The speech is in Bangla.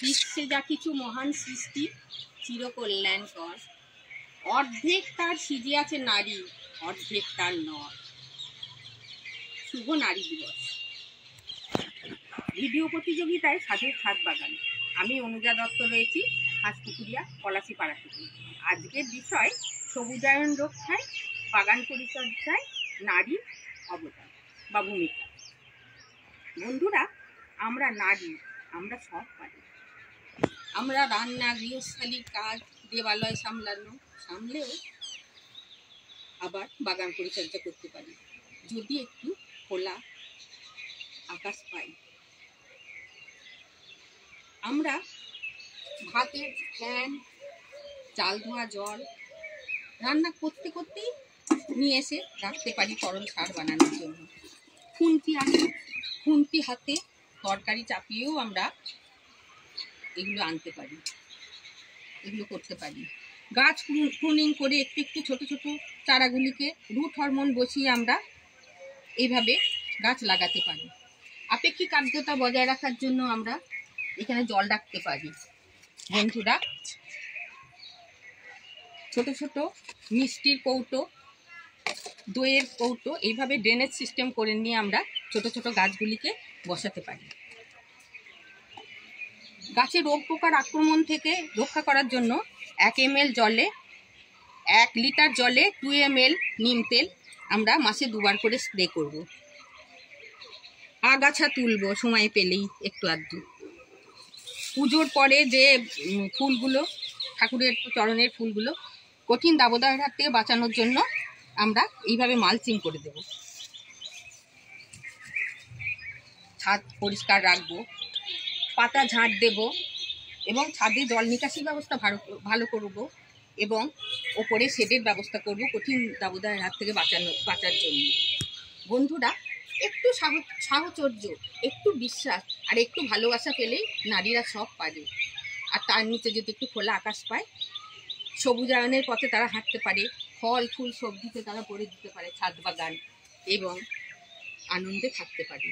বিশ্বে যা কিছু মহান সৃষ্টি চিরকল্যাণকর, অর্ধেক তার সিজে আছে নারী, অর্ধেক তার নর। শুভ নারী দিবস। ভিডিও প্রতিযোগিতায় সাধের ছাদ বাগান। আমি অনুজা দত্ত রয়েছি হাঁসপুকুরিয়া পলাশিপাড়া থেকে। আজকের বিষয় সবুজায়ন রক্ষায় বাগান পরিচর্যায় নারী অবদান বা ভূমিকা। বন্ধুরা, আমরা নারী, আমরা সব পারি। আমরা রান্না, গৃহস্থালির কাজ, দেবালয় সামলেও আবার বাগান পরিচর্যা করতে পারি, যদি একটু খোলা আকাশ পাই। আমরা ভাতের ফ্যান, চাল ধোয়া জল রান্না করতে করতেই নিয়ে এসে রাখতে পারি তরল সার বানানোর জন্য। খুন্তি হাতে তরকারি চাপিয়েও আমরা এগুলো আনতে পারি, এগুলো করতে পারি। গাছ প্রুনিং করে একটু একটু ছোট ছোট চারাগুলিকে রুট হরমোন বসিয়ে আমরা এইভাবে গাছ লাগাতে পারি। আপেক্ষিক আর্দ্রতা বজায় রাখার জন্য আমরা এখানে জল রাখতে পারি। বন্ধুরা, ছোট ছোট মিষ্টির কৌটো, দইয়ের কৌটো এইভাবে ড্রেনেজ সিস্টেম করে নিয়ে আমরা ছোট ছোট গাছগুলিকে বসাতে পারি। গাছে রোগ পোকার আক্রমণ থেকে রক্ষা করার জন্য 1 লিটার জলে 2 ml নিম তেল আমরা মাসে 2 বার করে স্প্রে করব। আগাছা তুলব সময় পেলেই একটু আধটু। পুজোর পরে যে ফুলগুলো, ঠাকুরের চরণের ফুলগুলো, কঠিন দাবদাহের হাত থেকে বাঁচানোর জন্য আমরা এইভাবে মালচিং করে দেব। ছাদ পরিষ্কার রাখবো, পাতা ঝাঁট দেব এবং ছাদে জল নিকাশি ব্যবস্থা ভালো করব এবং ওপরে শেডের ব্যবস্থা করব কঠিন দাবদাহের হাত থেকে বাঁচার জন্য। বন্ধুরা, একটু সাহচর্য, একটু বিশ্বাস আর একটু ভালোবাসা পেলেই নারীরা সব পারে। আর তার নিচে যদি একটু খোলা আকাশ পায়, সবুজায়নের পথে তারা হাঁটতে পারে, ফল ফুল সবজিতে তারা ভরে দিতে পারে ছাদ বাগান, এবং আনন্দে থাকতে পারে।